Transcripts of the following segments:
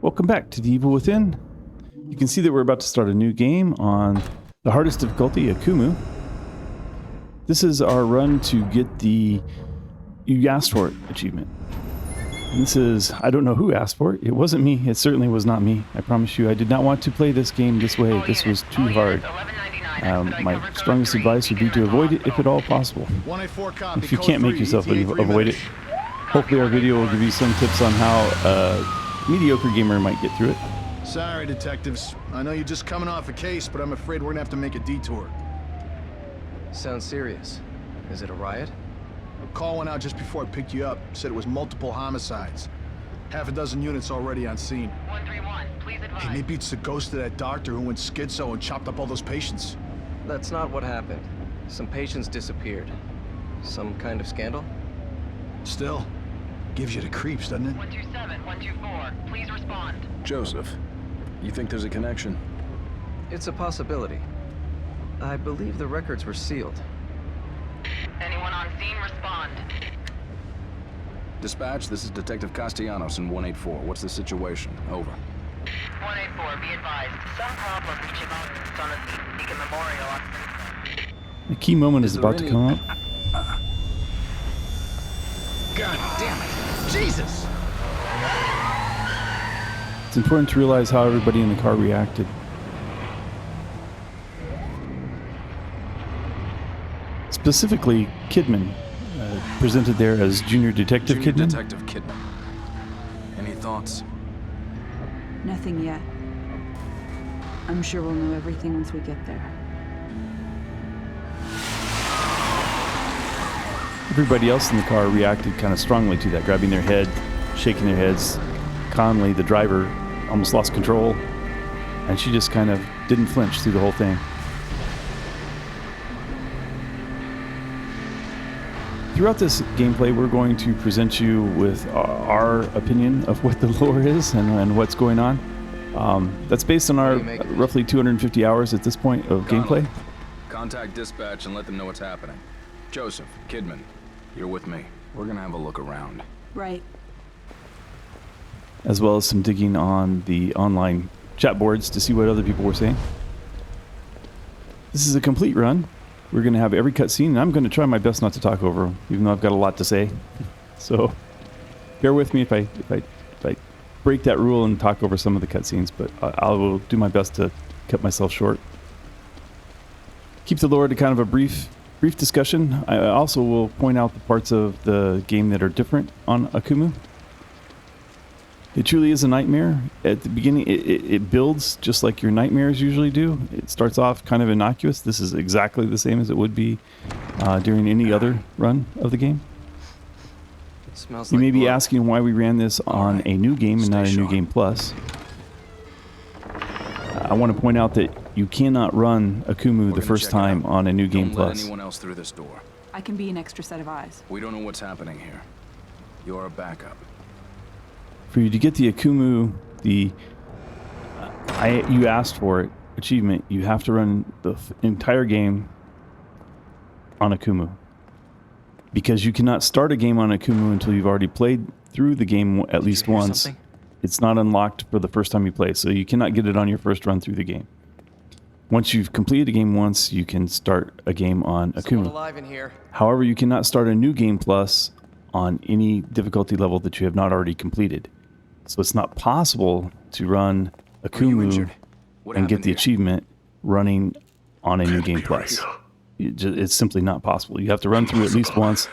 Welcome back to The Evil Within. You can see that we're about to start a new game on the hardest difficulty, Akumu. This is our run to get the You Asked For It achievement. And this is, I don't know who asked for it. It wasn't me. It certainly was not me. I promise you, I did not want to play this game this way. This was too hard. My strongest advice would be to avoid it if at all possible. If you can't make yourself avoid it, hopefully our video will give you some tips on how a mediocre gamer might get through it. Sorry, detectives. I know you're just coming off a case, but I'm afraid we're gonna have to make a detour. Sounds serious. Is it a riot? A call went out just before I picked you up. Said it was multiple homicides. Half a dozen units already on scene. 131, please advise. Hey, maybe it's the ghost of that doctor who went schizo and chopped up all those patients. That's not what happened. Some patients disappeared. Some kind of scandal? Still, gives you the creeps, doesn't it? 127, 124, please respond. Joseph, you think there's a connection? It's a possibility. I believe the records were sealed. Anyone on scene, respond. Dispatch, this is Detective Castellanos in 184. What's the situation? Over. 184, be advised. Some problem reaching out on a Beacon Memorial on... A key moment is about to come up. God damn it! Jesus! It's important to realize how everybody in the car reacted. Specifically, Kidman, presented there as Junior Detective Kidman. Detective Kidman. Any thoughts? Nothing yet. I'm sure we'll know everything once we get there. Everybody else in the car reacted kind of strongly to that, grabbing their head, shaking their heads. Conley, the driver, almost lost control, and she just kind of didn't flinch through the whole thing. Throughout this gameplay, we're going to present you with our opinion of what the lore is and what's going on. That's based on our roughly 250 hours at this point of gameplay. Contact dispatch and let them know what's happening. Joseph, Kidman, you're with me. We're gonna have a look around. Right. As well as some digging on the online chat boards to see what other people were saying. This is a complete run. We're going to have every cutscene, and I'm going to try my best not to talk over them, even though I've got a lot to say. So, bear with me if I break that rule and talk over some of the cutscenes, but I will do my best to cut myself short. Keep the lore to kind of a brief discussion. I also will point out the parts of the game that are different on Akumu. It truly is a nightmare. At the beginning, it builds just like your nightmares usually do. It starts off kind of innocuous. This is exactly the same as it would be during any other run of the game. It smells You like may be blood. asking why we ran this on a new game and not a new game plus. I want to point out that you cannot run Akumu the first time on a new game Don't let plus. anyone else through this door. I can be an extra set of eyes. We don't know what's happening here. You're a backup. For you to get the Akumu, you asked for it achievement, you have to run the entire game on Akumu. Because you cannot start a game on Akumu until you've already played through the game at least once. Something? It's not unlocked for the first time you play, so you cannot get it on your first run through the game. Once you've completed a game once, you can start a game on Someone Akumu. alive in here. However, you cannot start a new game plus on any difficulty level that you have not already completed. So it's not possible to run Akumu and get the achievement running on a new game plus. It's simply not possible. You have to run through at least once,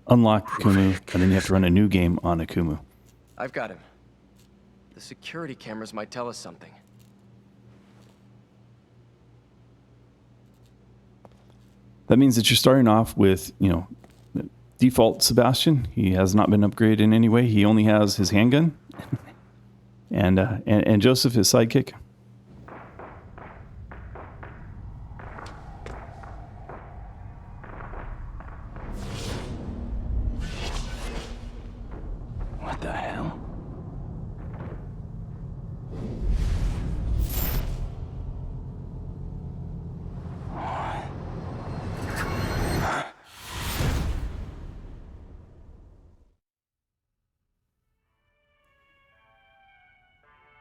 unlock Akumu, and then you have to run a new game on Akumu. I've got him. The security cameras might tell us something. That means that you're starting off with, default Sebastian. He has not been upgraded in any way. He only has his handgun. And Joseph, his sidekick. What the hell?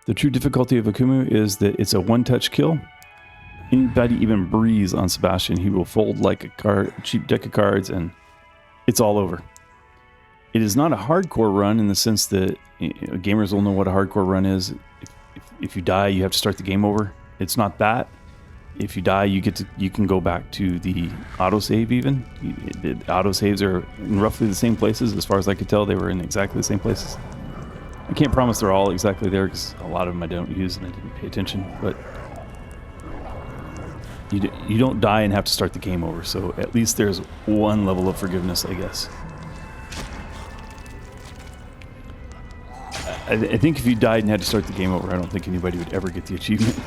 The true difficulty of Akumu is that it's a one-touch kill. Anybody even breathes on Sebastian, he will fold like a cheap deck of cards, and it's all over. It is not a hardcore run in the sense that gamers will know what a hardcore run is. If you die, you have to start the game over. It's not that. If you die, you can go back to the autosave even. The autosaves are in roughly the same places. As far as I could tell, they were in exactly the same places. I can't promise they're all exactly there because a lot of them I don't use and I didn't pay attention. But you don't die and have to start the game over. So at least there's one level of forgiveness, I guess. I think if you died and had to start the game over, I don't think anybody would ever get the achievement.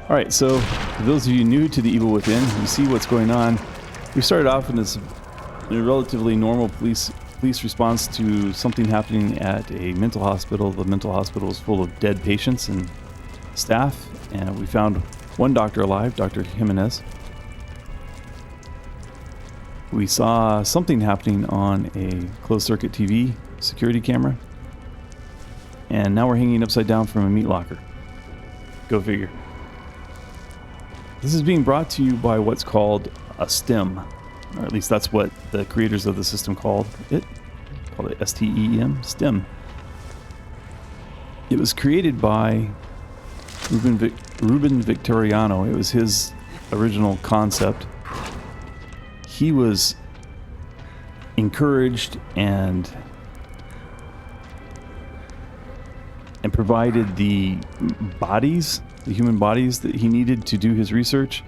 Alright, so for those of you new to The Evil Within, you see what's going on. We started off in a relatively normal police response to something happening at a mental hospital. The mental hospital is full of dead patients and staff, and we found one doctor alive, Dr. Jimenez. We saw something happening on a closed-circuit TV security camera. And now we're hanging upside down from a meat locker. Go figure. This is being brought to you by what's called a STEM. Or at least that's what the creators of the system called it. Called it STEM, STEM. It was created by Ruben Victoriano. It was his original concept. He was encouraged and provided the bodies, the human bodies that he needed to do his research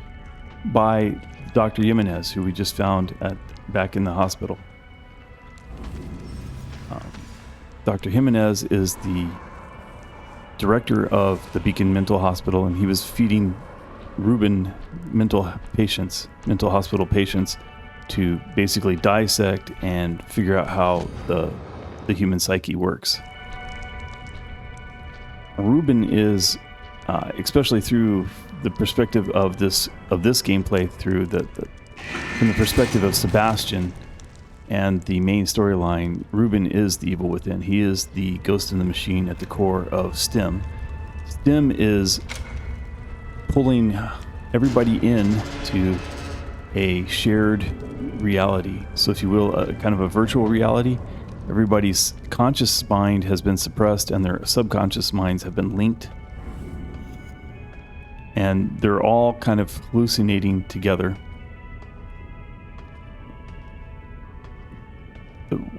by Dr. Jimenez, who we just found back in the hospital. Dr. Jimenez is the director of the Beacon Mental Hospital, and he was feeding Ruben mental hospital patients to basically dissect and figure out how the human psyche works. Ruben is, especially through the perspective of this gameplay, from the perspective of Sebastian and the main storyline, Ruben is the evil within. He is the ghost in the machine at the core of STEM. STEM is pulling everybody in to a shared reality. So if you will, a kind of a virtual reality. Everybody's conscious mind has been suppressed and their subconscious minds have been linked. And they're all kind of hallucinating together.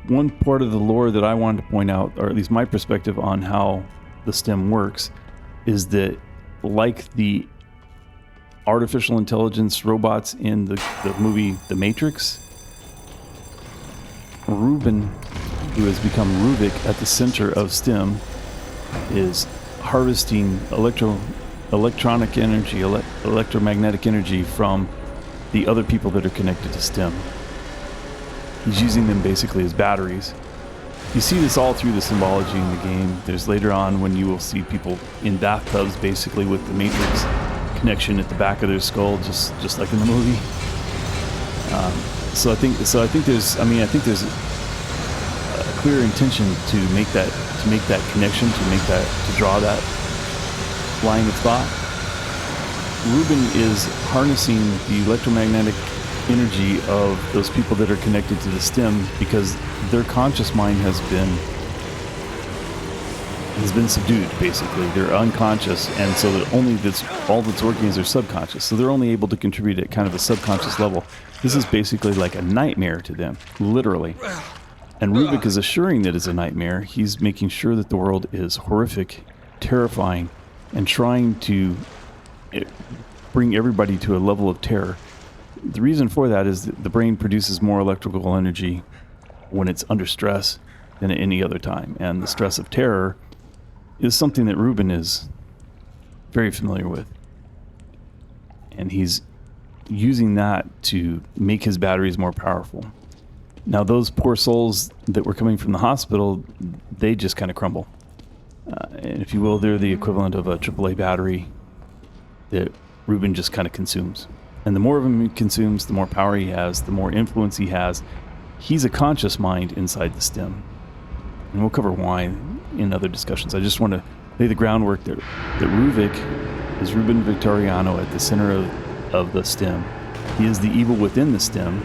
One part of the lore that I wanted to point out, or at least my perspective on how the STEM works, is that like the artificial intelligence robots in the movie The Matrix, Ruben, who has become Ruvik at the center of STEM, is harvesting electromagnetic energy from the other people that are connected to STEM. He's using them basically as batteries. You see this all through the symbology in the game. There's later on when you will see people in bathtubs basically with the Matrix connection at the back of their skull, just like in the movie. So I think there's a clear intention to make that connection, to draw that line of thought. Ruben is harnessing the electromagnetic energy of those people that are connected to the STEM because their conscious mind has been subdued, basically. They're unconscious, and so all that's working is their subconscious. So they're only able to contribute at kind of a subconscious level. This is basically like a nightmare to them, literally. And Ruvik is assuring that it's a nightmare. He's making sure that the world is horrific, terrifying, and trying to bring everybody to a level of terror. The reason for that is that the brain produces more electrical energy when it's under stress than at any other time. And the stress of terror is something that Ruben is very familiar with. And he's using that to make his batteries more powerful. Now, those poor souls that were coming from the hospital, they just kind of crumble. And if you will, they're the equivalent of a AAA battery that Ruben just kind of consumes. And the more of them he consumes, the more power he has, the more influence he has. He's a conscious mind inside the STEM. And we'll cover why in other discussions. I just want to lay the groundwork that Ruvik is Ruben Victoriano at the center of the stem. He is the evil within the stem,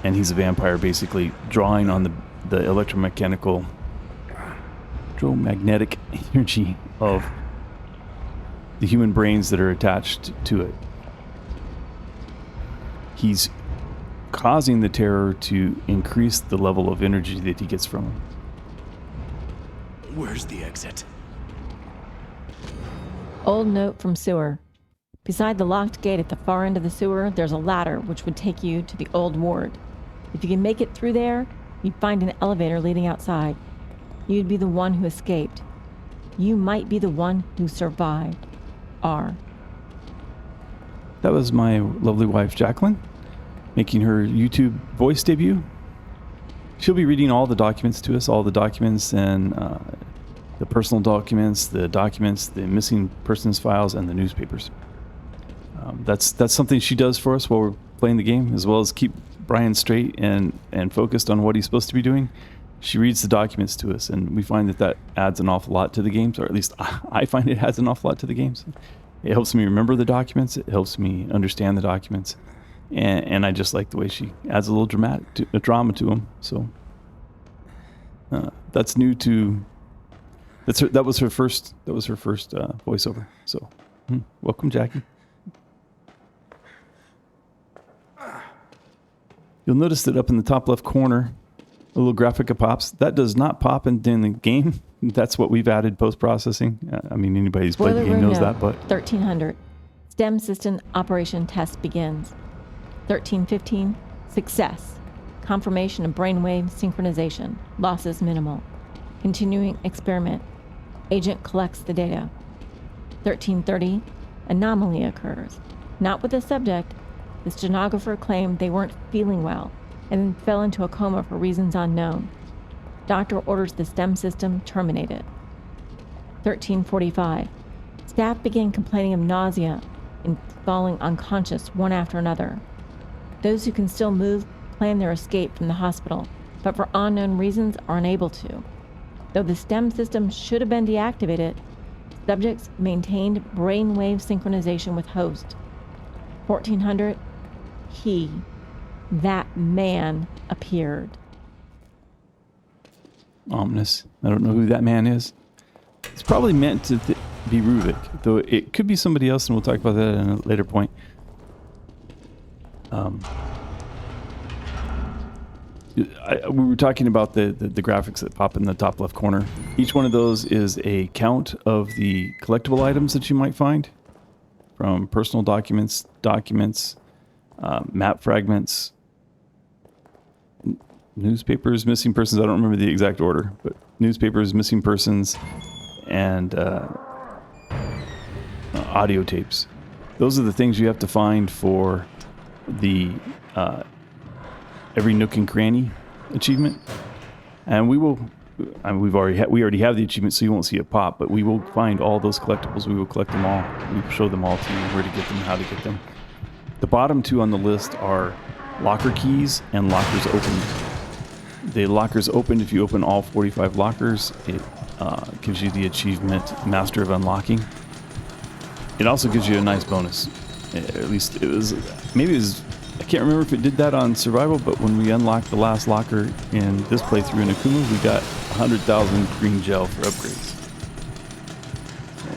and he's a vampire, basically drawing on the electromagnetic energy of the human brains that are attached to it. He's causing the terror to increase the level of energy that he gets from him. Where's the exit? Old note from sewer. Beside the locked gate at the far end of the sewer, there's a ladder which would take you to the old ward. If you can make it through there, you'd find an elevator leading outside. You'd be the one who escaped. You might be the one who survived. R. That was my lovely wife, Jacqueline, making her YouTube voice debut. She'll be reading all the documents to us, all the documents and the personal documents, the missing persons files, and the newspapers. That's something she does for us while we're playing the game, as well as keep Brian straight and focused on what he's supposed to be doing. She reads the documents to us, and we find that adds an awful lot to the games, or at least I find it adds an awful lot to the games. It helps me remember the documents. It helps me understand the documents. And I just like the way she adds a little drama to them. So that's new to. That was her first voiceover. So welcome, Jackie. You'll notice that up in the top left corner, a little graphic pops. That does not pop in the game. That's what we've added post-processing. I mean, anybody who's played the game knows that. But 1300. STEM system operation test begins. 1315. Success. Confirmation of brainwave synchronization. Losses minimal. Continuing experiment. Agent collects the data. 1330. Anomaly occurs. Not with the subject. The stenographer claimed they weren't feeling well and then fell into a coma for reasons unknown. Doctor orders the STEM system terminated. 1345. Staff began complaining of nausea and falling unconscious one after another. Those who can still move plan their escape from the hospital, but for unknown reasons are unable to. Though the STEM system should have been deactivated, subjects maintained brainwave synchronization with host. 1400. That man appeared. Ominous. I don't know who that man is. It's probably meant to be Ruvik, though it could be somebody else, and we'll talk about that at a later point. We were talking about the graphics that pop in the top left corner. Each one of those is a count of the collectible items that you might find, from personal documents, map fragments, newspapers, missing persons. I don't remember the exact order, but newspapers, missing persons, and audio tapes. Those are the things you have to find for the every nook and cranny achievement. And we will. We already have the achievement, so you won't see it pop. But we will find all those collectibles. We will collect them all. We will show them all to you, where to get them, how to get them. The bottom two on the list are locker keys and lockers opened. The lockers opened, if you open all 45 lockers, it gives you the achievement Master of Unlocking. It also gives you a nice bonus. At least I can't remember if it did that on Survival, but when we unlocked the last locker in this playthrough in Akumu, we got 100,000 green gel for upgrades. So,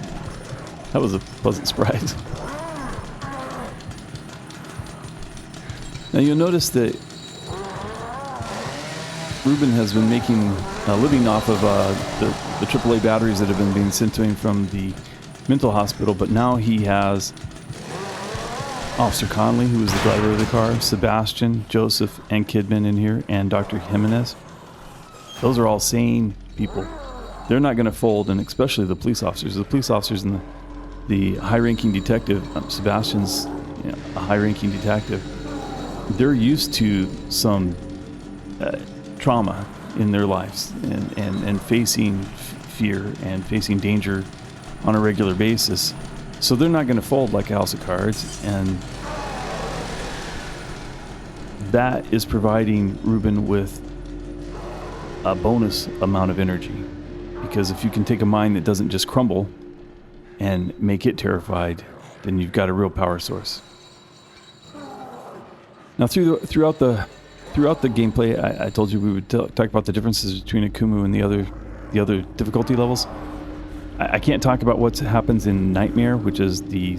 that was a pleasant surprise. Now you'll notice that Ruben has been making a living off of the AAA batteries that have been being sent to him from the mental hospital, but now he has Officer Conley, who is the driver of the car, Sebastian, Joseph, and Kidman in here, and Dr. Jimenez. Those are all sane people. They're not going to fold, and especially the police officers. The police officers and the high-ranking detective, Sebastian's a high-ranking detective, they're used to some trauma in their lives and facing fear and facing danger on a regular basis. So they're not going to fold like a house of cards, and that is providing Ruben with a bonus amount of energy. Because if you can take a mind that doesn't just crumble and make it terrified, then you've got a real power source. Now throughout the gameplay, I told you we would talk about the differences between Akumu and the other difficulty levels. I can't talk about what happens in Nightmare, which is the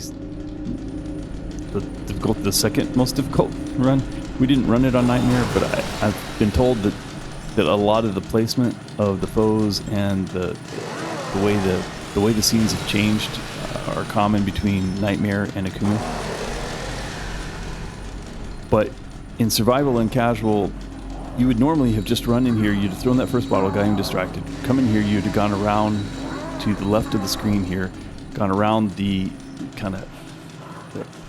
second most difficult run. We didn't run it on Nightmare, but I've been told that a lot of the placement of the foes and the way the scenes have changed are common between Nightmare and Akumu. But in survival and casual, you would normally have just run in here, you'd have thrown that first bottle, got him distracted. Come in here, you'd have gone around to the left of the screen here, gone around the kind of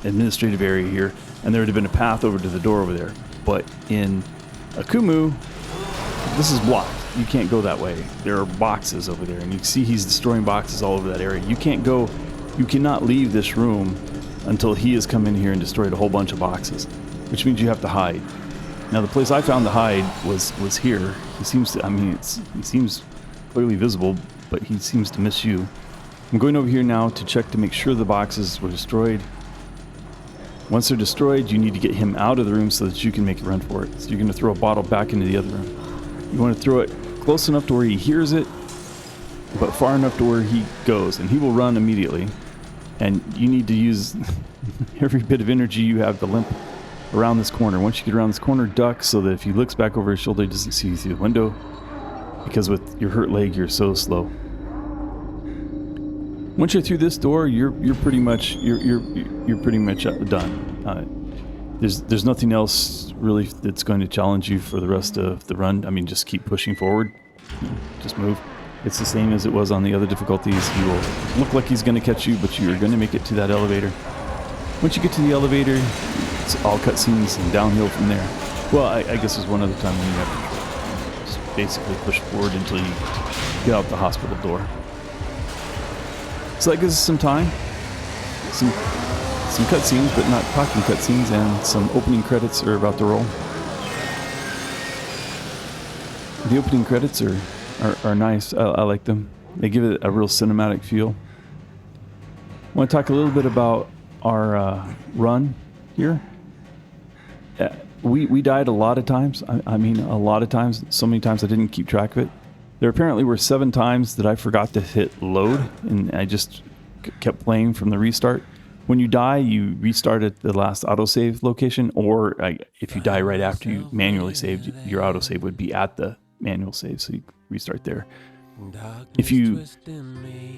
administrative area here, and there would have been a path over to the door over there. But in Akumu, this is blocked. You can't go that way. There are boxes over there, and you see he's destroying boxes all over that area. You cannot leave this room until he has come in here and destroyed a whole bunch of boxes, which means you have to hide. Now the place I found to hide was here. He seems to, he seems clearly visible, but he seems to miss you. I'm going over here now to check to make sure the boxes were destroyed. Once they're destroyed, you need to get him out of the room so that you can make a run for it. So you're going to throw a bottle back into the other room. You want to throw it close enough to where he hears it, but far enough to where he goes, and he will run immediately. And you need to use every bit of energy you have to limp around this corner. Once you get around this corner, duck so that if he looks back over his shoulder, he doesn't see you through the window. Because with your hurt leg, you're so slow. Once you're through this door, you're pretty much done. There's nothing else really that's going to challenge you for the rest of the run. I mean, just keep pushing forward. Just move. It's the same as it was on the other difficulties. He will look like he's going to catch you, but you're going to make it to that elevator. Once you get to the elevator, it's all cutscenes and downhill from there. Well, I guess there's one other time when you have to just basically push forward until you get out the hospital door. So that gives us some time, some cutscenes, but not talking cutscenes, and some opening credits are about to roll. The opening credits are nice. I like them. They give it a real cinematic feel. I want to talk a little bit about our run here. We died a lot of times. I mean, a lot of times. So many times I didn't keep track of it. There apparently were 7 times that I forgot to hit load, and I just kept playing from the restart. When you die, you restart at the last autosave location, or if you die right after you manually saved, your autosave would be at the manual save, so you restart there. If you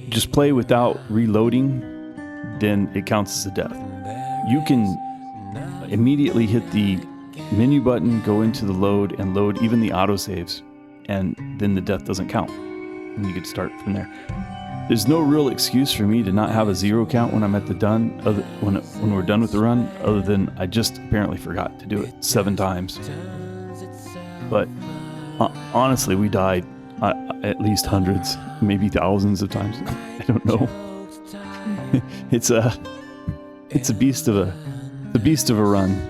just play without reloading, then it counts as a death. You can immediately hit the menu button, go into the load, and load even the autosaves, and then the death doesn't count, and you could start from there. There's no real excuse for me to not have a 0 count when I'm at the done, when we're done with the run, other than I just apparently forgot to do it 7 times. But honestly, we died at least hundreds, maybe thousands of times. I don't know. It's a beast of a run.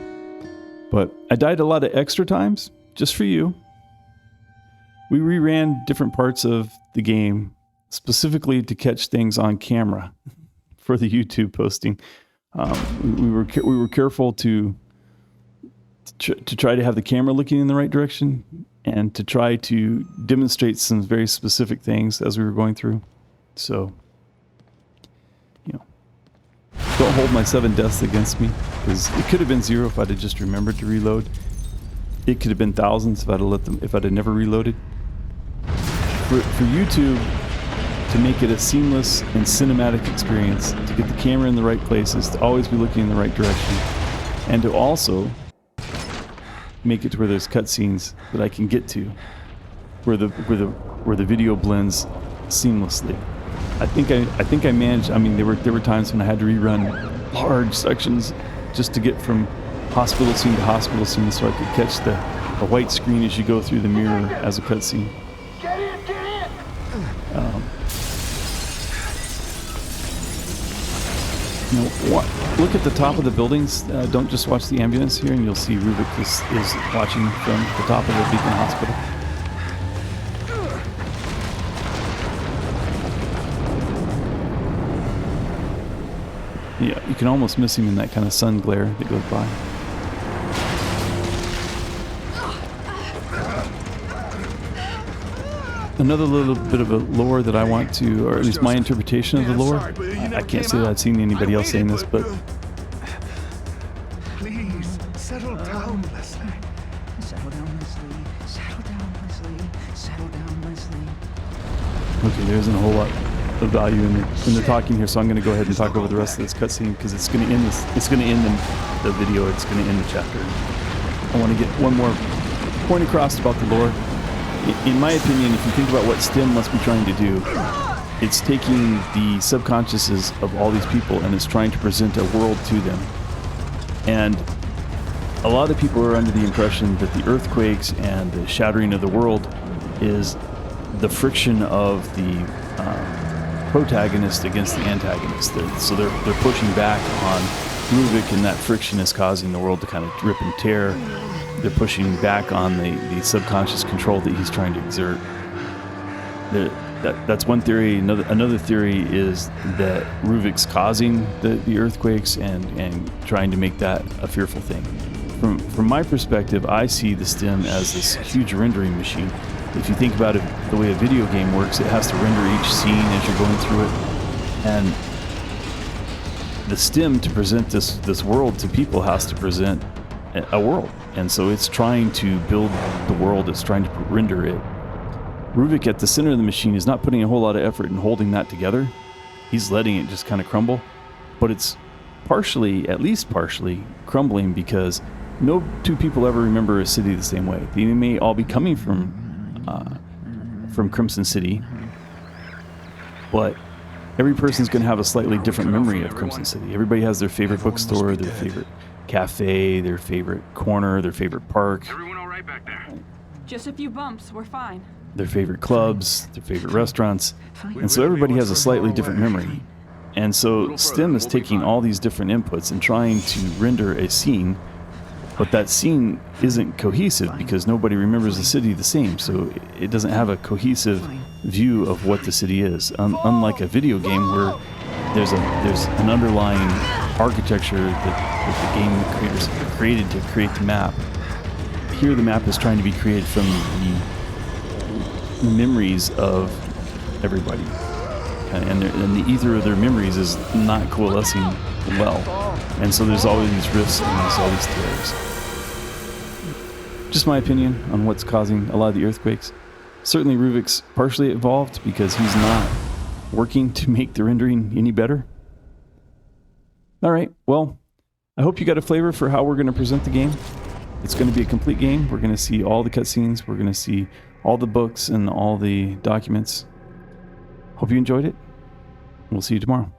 But I died a lot of extra times just for you. We reran different parts of the game specifically to catch things on camera for the YouTube posting. We were careful to try to have the camera looking in the right direction and to try to demonstrate some very specific things as we were going through. So, don't hold my 7 deaths against me, because it could have been 0 if I'd have just remembered to reload. It could have been thousands if I'd have never reloaded. For YouTube to make it a seamless and cinematic experience, to get the camera in the right places, to always be looking in the right direction, and to also make it to where there's cutscenes that I can get to, where the video blends seamlessly. I think I managed. I mean, there were times when I had to rerun large sections just to get from hospital scene to hospital scene, so I could catch the white screen as you go through the mirror as a cutscene. Look at the top of the buildings. Don't just watch the ambulance here, and you'll see Ruvik is watching from the top of the Beacon Hospital. Yeah, you can almost miss him in that kind of sun glare that goes by. Another little bit of a lore that I want to, or at least my interpretation of the lore. I can't say that I've seen anybody else saying this, but Please, settle down, Leslie. Settle down, Leslie. Settle down, Leslie. Settle down, Leslie. okay, there isn't a whole lot of value in the talking here, so I'm going to go ahead and talk over the rest of this cutscene because it's going to end this. It's going to end the video. It's going to end the chapter. I want to get one more point across about the lore. In my opinion, if you think about what STEM must be trying to do, it's taking the subconsciouses of all these people and it's trying to present a world to them. And a lot of people are under the impression that the earthquakes and the shattering of the world is the friction of the protagonist against the antagonist. So they're pushing back on Ruvik, and that friction is causing the world to kind of rip and tear. They're pushing back on the subconscious control that he's trying to exert. That's one theory. Another theory is that Ruvik's causing the earthquakes and trying to make that a fearful thing. From my perspective, I see the STEM as this huge rendering machine. If you think about it, the way a video game works, it has to render each scene as you're going through it. And the STEM, to present this world to people, has to present a world. And so it's trying to build the world, it's trying to render it. Ruvik at the center of the machine is not putting a whole lot of effort in holding that together. He's letting it just kind of crumble. But it's partially, at least partially, crumbling because no two people ever remember a city the same way. They may all be coming from Crimson City, but every person's going to have a slightly different memory of Crimson City. Everybody has their favorite bookstore, their favorite cafe, their favorite corner, their favorite park. Everyone all right back there? Just a few bumps. We're fine. Their favorite clubs, their favorite restaurants. And so everybody has a slightly different memory. And so STEM is taking all these different inputs and trying to render a scene, but that scene isn't cohesive because nobody remembers the city the same. So it doesn't have a cohesive view of what the city is. Unlike a video game where there's an underlying architecture that the game creators created to create the map. Here the map is trying to be created from the memories of everybody. And the ether of their memories is not coalescing well. And so there's always these rifts and there's all these tears. Just my opinion on what's causing a lot of the earthquakes. Certainly Ruvik's partially involved because he's not working to make the rendering any better. All right, well, I hope you got a flavor for how we're going to present the game. It's going to be a complete game. We're going to see all the cutscenes. We're going to see all the books and all the documents. Hope you enjoyed it. We'll see you tomorrow.